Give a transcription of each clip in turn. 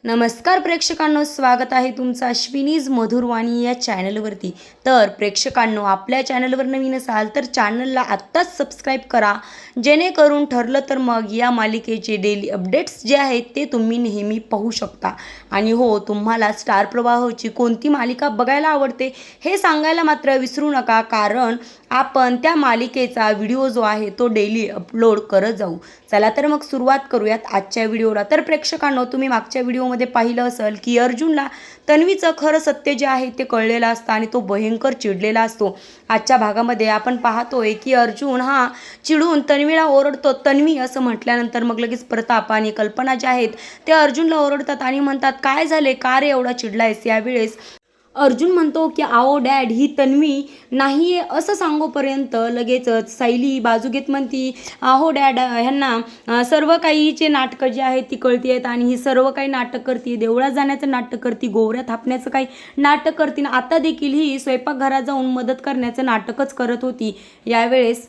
नमस्कार प्रेक्षकांनो, स्वागत आहे तुमचं अश्विनीज मधुरवाणी या चॅनलवरती। तर प्रेक्षकांनो, आपल्या चॅनलवर नवीन असाल तर चॅनलला आत्ताच सबस्क्राईब करा, जेणेकरून ठरलं तर मग या मालिकेचे डेली अपडेट्स जे आहेत ते तुम्ही नेहमी पाहू शकता। आणि हो, तुम्हाला स्टार प्रवाहची कोणती मालिका बघायला आवडते हे सांगायला मात्र विसरू नका, कारण आपण त्या मालिकेचा व्हिडिओ जो आहे तो डेली अपलोड करत जाऊ। चला तर मग सुरुवात करूयात आजच्या व्हिडिओला। तर प्रेक्षकांनो, तुम्ही मागच्या व्हिडिओमध्ये पाहिलं असेल की अर्जुनला तन्वीचं खरं सत्य जे आहे ते कळलेलं असतं आणि तो भयंकर चिडलेला असतो। आजच्या भागामध्ये आपण पाहतोय की अर्जुन हा चिडून तन्वीला ओरडतो। तन्वी असं म्हटल्यानंतर मग लगेच प्रताप आणि कल्पना जे आहेत ते अर्जुनला ओरडतात आणि म्हणतात, काय झाले, का रे एवढा चिडलायस? यावेळेस अर्जुन म्हणतो की आओ डॅड, ही तन्वी नाही आहे असं सांगोपर्यंत लगेचच सायली बाजू घेत म्हणती, अहो डॅड, ह्यांना सर्व काहीचे नाटकं जी आहेत ती कळती आहेत आणि ही सर्व काही नाटक करते, देवळात जाण्याचं नाटक करते, गोवऱ्या थापण्याचं काही नाटक करते, आता देखील ही स्वयंपाकघरात जाऊन मदत करण्याचं नाटकच करत होती। यावेळेस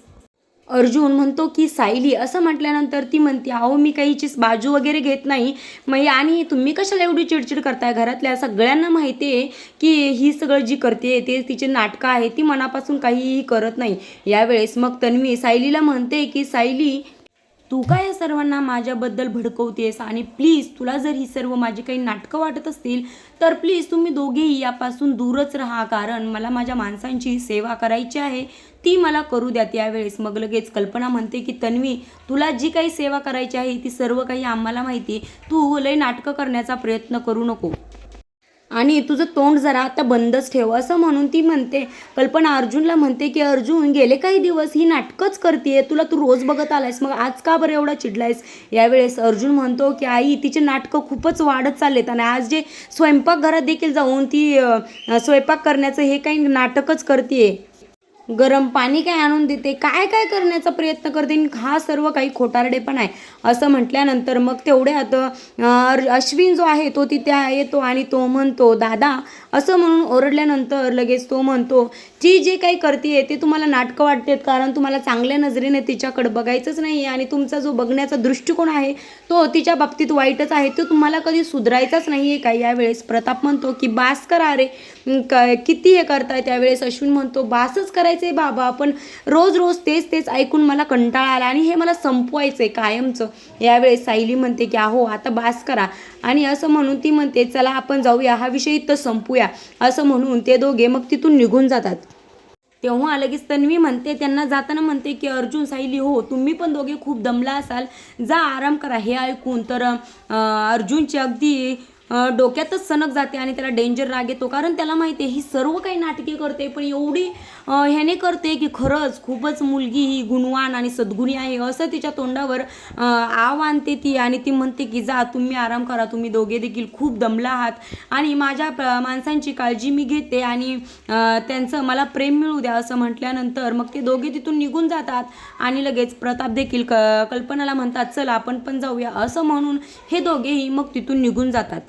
अर्जुन म्हणतो की सायली असं म्हटल्यानंतर ती म्हणते, अहो मी काहीची बाजू वगैरे घेत नाही मग, आणि तुम्ही कशाला एवढी चिडचिड करताय? घरातल्या सगळ्यांना माहिती आहे की ही सगळं जी करते ते तिचे नाटकं आहे, ती मनापासून काहीही करत नाही। यावेळेस मग तन्वी सायलीला म्हणते की सायली, तू काय या सर्वांना माझ्याबद्दल भडकवतेस, आणि प्लीज तुला जर ही सर्व माझी काही नाटकं वाटत असतील तर प्लीज तुम्ही दोघेही यापासून दूरच राहा, कारण मला माझ्या माणसांची सेवा करायची आहे, ती मला करू द्या। त्यावेळेस मग लगेच कल्पना म्हणते की तन्वी, तुला जी काही सेवा करायची आहे ती सर्व काही आम्हाला माहिती, तू लय नाटकं करण्याचा प्रयत्न करू नको आणि तुझं तोंड जरा आता बंदच ठेव, असं म्हणून ती म्हणते। कल्पना अर्जुनला म्हणते की अर्जुन, गेले काही दिवस ही नाटकच करते, तुला तू रोज बघत आलायस, मग आज का बरं एवढा चिडलायस? यावेळेस अर्जुन म्हणतो की आई, तिचे नाटकं खूपच वाढत चाललेत आणि आज जे स्वयंपाकघरात देखील जाऊन ती स्वयंपाक करण्याचं हे काही नाटकच करते, गरम पाणी काय आणून देते, काय काय करण्याचा प्रयत्न करते, हा सर्व काही खोटारडे पण आहे, असं म्हटल्यानंतर मग तेवढ्यात अश्विन जो आहे तो तिथे येतो आणि तो म्हणतो, दादा, असं म्हणून ओरडल्यानंतर लगेच तो म्हणतो, ती जे काही करते ते तुम्हाला नाटकं वाटतात, कारण तुम्हाला चांगल्या नजरेने तिच्याकडे बघायचंच नाही आणि तुमचा जो बघण्याचा दृष्टिकोन आहे तो तिच्या बाबतीत वाईटच आहे, तो तुम्हाला कधी सुधारायचाच नाही आहे का? यावेळेस प्रताप म्हणतो की बास करा रे, किती हे करताय? त्यावेळेस अश्विन म्हणतो, बासच करायचंय बाबा, पण रोज रोज तेच तेच ऐकून मला कंटाळा आला आणि हे मला संपवायचंय कायमचं। यावेळेस सायली म्हणते की अहो आता बास करा, आणि असं म्हणून ती म्हणते, चला आपण जाऊया, हा विषय इथं संपूया, असं म्हणून ते दोघे मग तिथून निघून जातात। तेव्हा लगेच तन्वी म्हणते, त्यांना जाताना म्हणते की अर्जुन, सायली, हो तुम्ही पण दोघे खूप दमला असाल, जा आराम करा। हे ऐकून तर अर्जुनची अगदी डोक्यातच सनक जाते आणि त्याला डेंजर राग येतो, कारण त्याला माहिती आहे ही सर्व काही नाटके करते, पण एवढी ह्याने करते की खरंच खूपच मुलगी ही गुणवान आणि सद्गुणी आहे, असं तिच्या तोंडावर आव आणते ती, आणि ती म्हणते की जा तुम्ही आराम करा, तुम्ही दोघे देखील खूप दमला आहात आणि माझ्या माणसांची काळजी मी घेते आणि त्यांचं मला प्रेम मिळू द्या, असं म्हटल्यानंतर मग ते दोघे तिथून निघून जातात आणि लगेच प्रताप देखील कल्पनाला म्हणतात, चल आपण पण जाऊया, असं म्हणून हे दोघेही मग तिथून निघून जातात।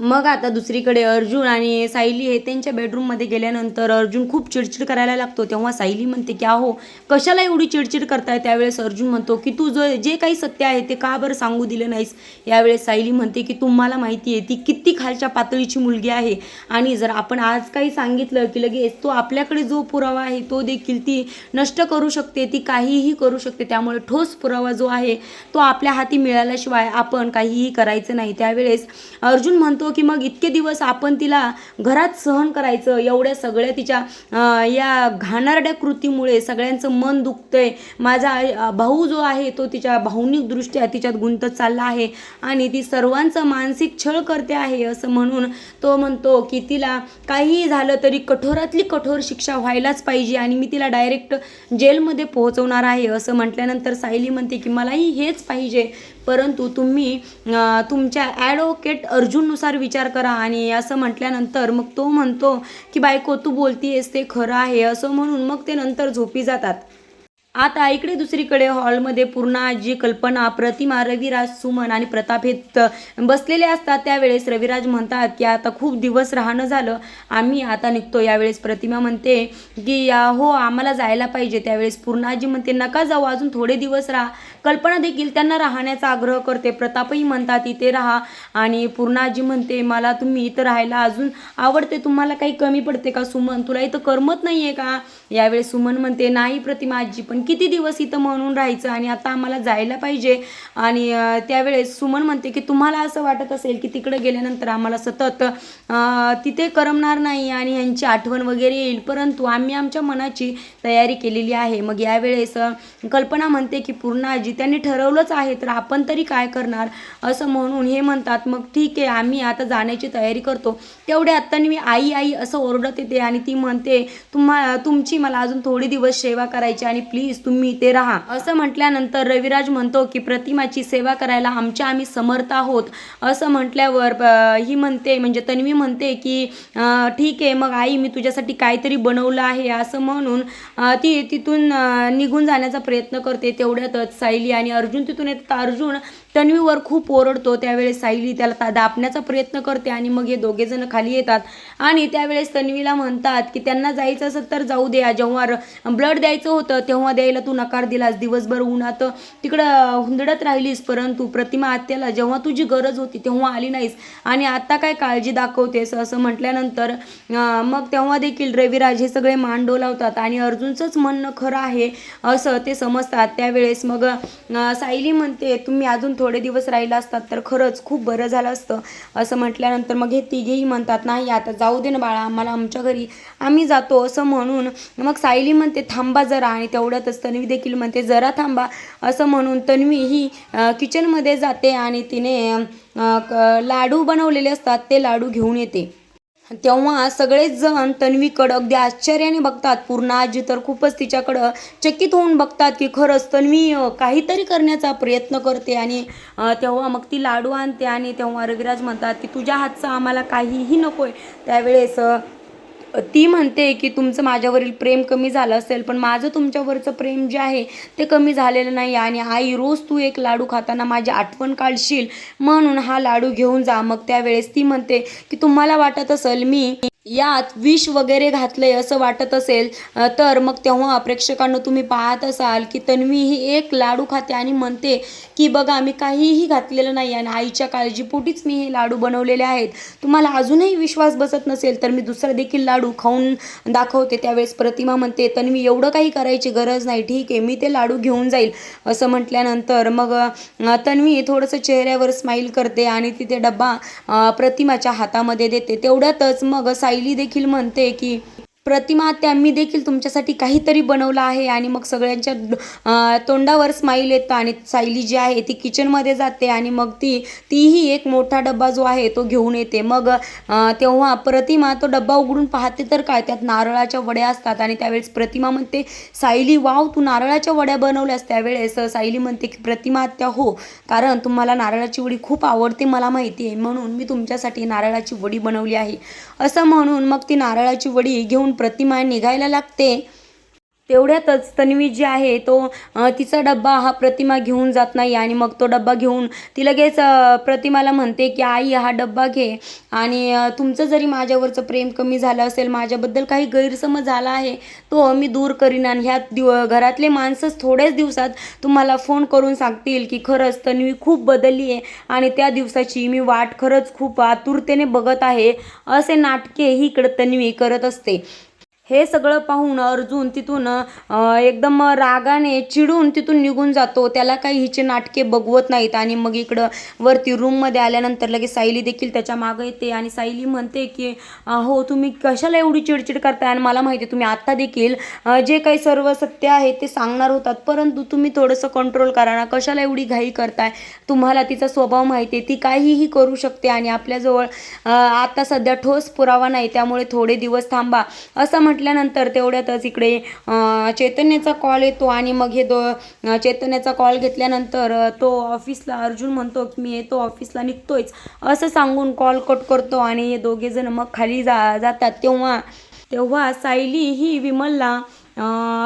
मग आता दुसरीकडे अर्जुन आणि सायली हे त्यांच्या बेडरूममध्ये गेल्यानंतर अर्जुन खूप चिडचिड करायला लागतो। तेव्हा सायली म्हणते की अहो कशाला एवढी चिडचिड करताय? त्यावेळेस अर्जुन म्हणतो की तू जे काही सत्य आहे ते का बरं सांगू दिलं नाहीस? यावेळेस सायली म्हणते की तुम्हाला माहिती आहे ती किती खालच्या पातळीची मुलगी आहे, आणि जर आपण आज काही सांगितलं की लगेच तो आपल्याकडे जो पुरावा आहे तो देखील ती नष्ट करू शकते, ती काहीही करू शकते, त्यामुळे ठोस पुरावा जो आहे तो आपल्या हाती मिळाल्याशिवाय आपण काहीही करायचं नाही। त्यावेळेस अर्जुन म्हणतो की मग इतके दिवस आपण तिला घरात सहन करायचं, एवढ्या सगळ्या तिच्या या घाणेरड्या कृतीमुळे सगळ्यांचं मन दुखतंय, माझा भाऊ जो आहे तो तिच्या भावनिकदृष्ट्या तिच्यात गुंतत चालला आहे आणि ती सर्वांचं मानसिक छळ करते आहे, असं म्हणून तो म्हणतो की तिला काहीही झालं तरी कठोरातली कठोर शिक्षा व्हायलाच पाहिजे आणि मी तिला डायरेक्ट जेलमध्ये पोहोचवणार आहे, असं म्हटल्यानंतर सायली म्हणते की मलाही हेच पाहिजे, परंतु तुम्ही तुमच्या ॲडव्होकेट अर्जुननुसार विचार करा, आणि असं म्हटल्यानंतर मग तो म्हणतो की बायको तू बोलतीयस ते खरं आहे, असं म्हणून मग ते नंतर झोपी जातात। आता इकडे दुसरीकडे हॉलमध्ये पूर्णा, जी कल्पना, प्रतिमा, रविराज, सुमन आणि प्रताप हे बसलेले असतात। त्यावेळेस रविराज म्हणतात की आता खूप दिवस राहणं झालं, आम्ही आता निघतो। यावेळेस प्रतिमा म्हणते की हो आम्हाला जायला पाहिजे। त्यावेळेस पूर्णाजी म्हणते नका जाऊ, अजून थोडे दिवस राहा, कल्पना देखील त्यांना राहण्याचा आग्रह करते. प्रतापही म्हणतात इथे राहा आणि पूर्णाजी म्हणते मला तुम्ही इथं राहायला अजून आवडते, तुम्हाला काही कमी पडते का सुमन, तुला इथं करमत नाहीये का? यावेळेस सुमन म्हणते नाही प्रतिमा आजी, पण किती दिवस इथं म्हणून राहायचं आणि आता आम्हाला जायला पाहिजे. आणि त्यावेळेस सुमन म्हणते की तुम्हाला असं वाटत असेल की तिकडे गेल्यानंतर आम्हाला सतत तिथे करमणार नाही आणि यांची आठवण वगैरे येईल, परंतु आम्ही आमच्या मनाची तयारी केलेली आहे. मग यावेळेस कल्पना म्हणते की पूर्णाजी त्यांनी ठरवलंच आहे तर आपण तरी काय करणार असं म्हणून हे म्हणतात मग ठीक आहे आम्ही आता जाण्याची तयारी करतो. तेवढे आता मी आई आई असं ओरडत येते आणि ती म्हणते तुमची मला अजून थोडी दिवस सेवा करायची आणि प्लीज तुम्ही इथे राहा. असं म्हटल्यानंतर रविराज म्हणतो की प्रतिमाची सेवा करायला आम्ही समर्थ आहोत. असं म्हटल्यावर ही म्हणते म्हणजे तन्वी म्हणते की ठीक आहे मग आई मी तुझ्यासाठी काहीतरी बनवलं आहे असं म्हणून ती तिथून निघून जाण्याचा प्रयत्न करते. तेवढ्यातच सायली आणि अर्जुन तिथून येतात. अर्जुन तन्वीवर खूप ओरडतो. त्यावेळेस सायली त्याला दाबण्याचा प्रयत्न करते आणि मग हे दोघे जण खाली येतात आणि त्यावेळेस तन्वीला म्हणतात की त्यांना जायचं असेल तर जाऊ दे, जेव्हा ब्लड द्यायचं होतं तेव्हा द्यायला तू नकार दिलास, दिवसभर उन्हात तिकडं हुंदडत राहिलीस, परंतु प्रतिमा आत्याला जेव्हा तुझी गरज होती तेव्हा आली नाहीस आणि आता काय काळजी दाखवतेस असं म्हटल्यानंतर मग तेव्हा देखील रविराज हे सगळे मान डोलावतात आणि अर्जुनचंच म्हणणं खरं आहे असं ते समजतात. त्यावेळेस मग सायली म्हणते तुम्ही अजून थोडे दिवस राहिला असतात तर खरंच खूप बरं झालं असतं असं म्हटल्यानंतर मग हे तिघेही म्हणतात नाही आता जाऊ दे ना बाळा, आम्हाला आमच्या घरी आम्ही जातो असं म्हणून मग सायली म्हणते थांबा जरा आणि तेवढ्यातच तन्वी देखील म्हणते जरा थांबा असं म्हणून तन्वी ही किचनमध्ये जाते आणि तिने लाडू बनवलेले असतात ते लाडू घेऊन येते. तेव्हा सगळेच जण तन्वीकडं अगदी आश्चर्याने बघतात. पूर्णाजी तर खूपच तिच्याकडं चकित होऊन बघतात की खरंच तन्वी काहीतरी करण्याचा प्रयत्न करते आणि तेव्हा मग ती लाडू आणते आणि तेव्हा रविराज म्हणतात की तुझ्या हातचं आम्हाला काहीही नकोय. त्यावेळेस ती म्हणते की तुमचं माझ्यावरील प्रेम कमी झालं असेल पण माझं तुमच्यावरचं प्रेम जे आहे ते कमी झालेलं नाही आणि आई रोज तू एक लाडू खाताना माझी आठवण काढशील म्हणून हा लाडू घेऊन जा. मग त्यावेळेस ती म्हणते की तुम्हाला वाटत असेल मी यात विष वगैरे घातलंय असं वाटत असेल तर मग तेव्हा प्रेक्षकांना तुम्ही पाहत असाल की तन्वी ही एक लाडू खाते आणि म्हणते की बघा मी काहीही घातलेलं नाही आणि आईच्या काळजीपोटीच मी हे लाडू बनवलेले आहेत. तुम्हाला अजूनही विश्वास बसत नसेल तर मी दुसरा देखील लाडू खाऊन दाखवते. त्यावेळेस प्रतिमा म्हणते तन्वी एवढं काही करायची गरज नाही, ठीक आहे मी ते लाडू घेऊन जाईल असं म्हटल्यानंतर मग तन्वी थोडंसं चेहऱ्यावर स्माईल करते आणि तिथे डब्बा प्रतिमाच्या हातामध्ये देते. तेवढ्यातच मग सायली देखील म्हणते की प्रतिमा आत्या मी देखील तुमच्यासाठी काहीतरी बनवलं आहे आणि मग सगळ्यांच्या तोंडावर स्माईल येतं आणि सायली जी आहे ती किचनमध्ये जाते आणि मग तीही एक मोठा डब्बा जो आहे तो घेऊन येते. मग तेव्हा प्रतिमा तो डब्बा उघडून पाहते तर काय त्यात नारळाच्या वड्या असतात आणि त्यावेळेस प्रतिमा म्हणते सायली वाव तू नारळाच्या वड्या बनवल्यास. त्यावेळेस सायली म्हणते की प्रतिमा आत्या हो, कारण तुम्हाला नारळाची वडी खूप आवडते मला माहिती आहे म्हणून मी तुमच्यासाठी नारळाची वडी बनवली आहे असं म्हणून मग ती नारळाची वडी घेऊन प्रतिमा निघायला लागते. तेवढ्यातच तन्वी जी आहे तो तिचा डब्बा हा प्रतिमा घेऊन जात नाही आणि मग तो डब्बा घेऊन ती लगेच प्रतिमाला म्हणते की आई हा डब्बा घे आणि तुमचं जरी माझ्यावरचं प्रेम कमी झालं असेल, माझ्याबद्दल काही गैरसमज झाला आहे तो मी दूर करीन आणि ह्या घरातले माणसंच थोड्याच दिवसात तुम्हाला फोन करून सांगतील की खरंच तन्वी खूप बदलली आहे आणि त्या दिवसाची मी वाट खरंच खूप आतुरतेने बघत आहे. असे नाटके ही इकडं तन्वी करत असते. हे सगळं पाहून अर्जुन तिथून एकदम रागाने चिडून तिथून निघून जातो. त्याला काही हिचे नाटके बघवत नाहीत आणि मग इकडं वरती रूममध्ये आल्यानंतर लगेच सायली देखील त्याच्या मागं येते आणि सायली म्हणते की हो तुम्ही कशाला एवढी चिडचिड करताय आणि मला माहिती आहे तुम्ही आत्ता देखील जे काही सर्व सत्य आहे ते सांगणार होतात, परंतु तुम्ही थोडंसं कंट्रोल करा ना, कशाला एवढी घाई करताय. तुम्हाला तिचा स्वभाव माहिती आहे, ती काहीही करू शकते आणि आपल्याजवळ आता सध्या ठोस पुरावा नाही, त्यामुळे थोडे दिवस थांबा असं म्हटल्यानंतर तेवढ्यातच इकडे चैतन्याचा कॉल येतो आणि मग हे चैतन्याचा कॉल घेतल्यानंतर तो ऑफिसला अर्जुन म्हणतो की मी येतो ऑफिसला निघतोयच असं सांगून कॉल कट करतो आणि हे दोघे जण मग खाली जातात. तेव्हा सायली ही विमलला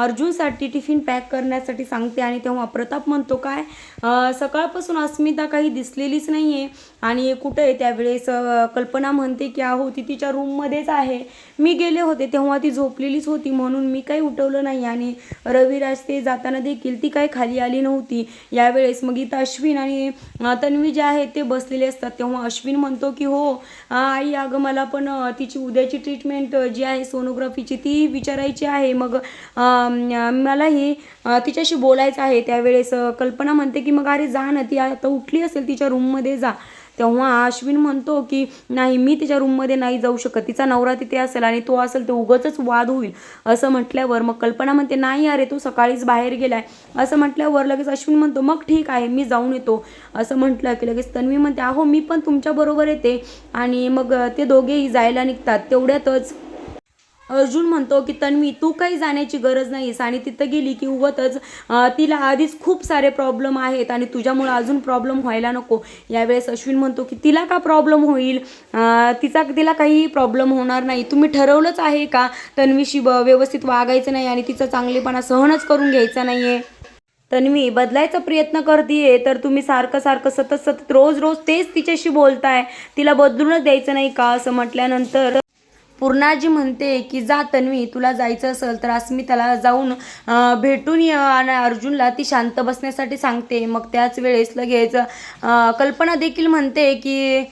अर्जुनसाठी टिफिन पॅक करण्यासाठी सांगते आणि तेव्हा प्रताप म्हणतो काय सकाळपासून अस्मिता काही दिसलेलीच नाही आहे आणि कुठं आहे. त्यावेळेस कल्पना म्हणते की अहो ती तिच्या रूममध्येच आहे, मी गेले होते तेव्हा ती झोपलेलीच होती म्हणून मी काही उठवलं नाही आणि रविराज ते जाताना देखील ती काही खाली आली नव्हती. यावेळेस मग इथं अश्विन आणि तन्वी जे आहेत ते बसलेले असतात. तेव्हा अश्विन म्हणतो की हो आई, अगं मला पण तिची उद्याची ट्रीटमेंट जी आहे सोनोग्राफीची ती विचारायची आहे, मग मलाही तिच्याशी बोलायचं आहे. त्यावेळेस कल्पना म्हणते की मग अरे जा ना, ती आता उठली असेल तिच्या रूममध्ये जा. तेव्हा अश्विन म्हणतो की नाही, मी तिच्या रूममध्ये नाही जाऊ शकत, तिचा नवरा तिथे असेल आणि तो असेल तर उगाचच वाद होईल. असं म्हटल्यावर मग कल्पना म्हणते नाही अरे तो सकाळीच बाहेर गेलाय. असं म्हटल्यावर लगेच अश्विन म्हणतो मग ठीक आहे मी जाऊन येतो. असं म्हटलं की लगेच तन्वी म्हणते अहो मी पण तुमच्याबरोबर येते. आणि मग ते दोघेही जायला निघतात. तेवढ्यातच अर्जुन म्हणतो की तन्वी तू काही जाण्याची गरज नाहीस आणि तिथं गेली की उगतच तिला आधीच खूप सारे प्रॉब्लेम आहेत आणि तुझ्यामुळे अजून प्रॉब्लेम व्हायला नको. यावेळेस अश्विन म्हणतो की तिला का प्रॉब्लेम होईल, तिला काही प्रॉब्लेम होणार नाही. तुम्ही ठरवलंच आहे का तन्वीशी व्यवस्थित वागायचं नाही आणि तिचा चांगलेपणा सहनच करून घ्यायचा नाही आहे. तन्वी बदलायचा प्रयत्न करतीये तर तुम्ही सारखं सतत रोज तेच तिच्याशी बोलताय, तिला बदलूनच द्यायचं नाही का. असं म्हटल्यानंतर पूर्णाजी म्हणते की जा तन्वी, तुला जायचं असेल तर अस्मिताला जाऊन भेटून ये आणि अर्जुनला ती शांत बसण्यासाठी सांगते. मग त्याच वेळेस लगेच कल्पना देखील म्हणते की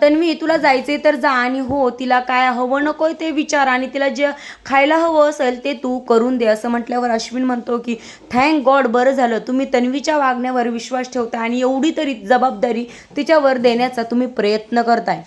तन्वी तुला जायचे तर जा आणि हो तिला काय हवं नको ते विचार आणि तिला जे खायला हवं असेल ते तू करून दे. असं म्हटल्यावर अश्विन म्हणतो की थँक गॉड, बरं झालं तुम्ही तन्वीच्या वागण्यावर विश्वास ठेवता आणि एवढी तरी जबाबदारी तिच्यावर देण्याचा तुम्ही प्रयत्न करताय.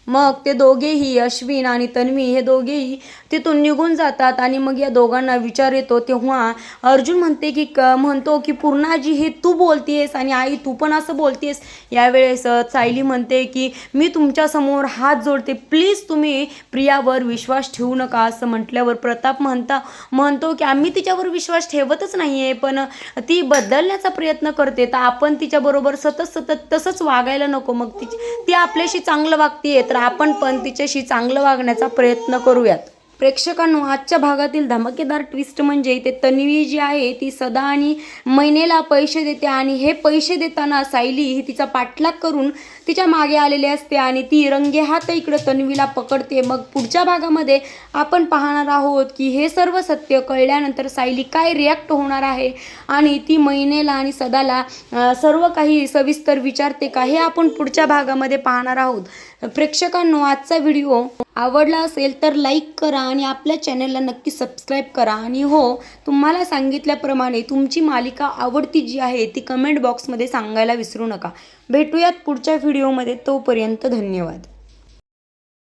मग ते दोघेही अश्विन आणि तन्वी हे दोघेही तिथून निघून जातात आणि मग या दोघांना विचार येतो. तेव्हा अर्जुन म्हणतो की पूर्णाजी हे तू बोलतेस आणि आई तू पण असं बोलतेस. यावेळेस सायली म्हणते की मी तुमच्यासमोर हात जोडते, प्लीज तुम्ही प्रियावर विश्वास ठेवू नका. असं म्हटल्यावर प्रताप म्हणतो की आम्ही तिच्यावर विश्वास ठेवतच नाही आहे, पण ती बदलण्याचा प्रयत्न करते तर आपण तिच्याबरोबर सतत तसंच वागायला नको. मग ती आपल्याशी चांगलं वागते तर आपण पण तिच्याशी चांगलं वागण्याचा प्रयत्न करूयात. प्रेक्षकांनो, आजच्या भागातील धमाकेदार ट्विस्ट म्हणजे ते तन्वी जी आहे ती सदा आणि महिनेला पैसे देते आणि हे पैसे देताना सायली ही तिचा पाठलाग करून तिच्या मागे आलेली असते आणि ती रंगेहात इकडं तन्वीला पकडते. मग पुढच्या भागामध्ये आपण पाहणार आहोत की हे सर्व सत्य कळल्यानंतर सायली काय रिॲक्ट होणार आहे आणि ती महिनेला आणि सदाला सर्व काही सविस्तर विचारते का, हे आपण पुढच्या भागामध्ये पाहणार आहोत. प्रेक्षकांनो, आजचा व्हिडिओ आवडला असेल तर लाईक करा आणि आपल्या चॅनलला नक्की सबस्क्राईब करा. आणि हो, तुम्हाला सांगितल्याप्रमाणे तुमची मालिका आवडती जी आहे ती कमेंट बॉक्समध्ये सांगायला विसरू नका. भेटूयात पुढच्या व्हिडिओमध्ये, तोपर्यंत धन्यवाद.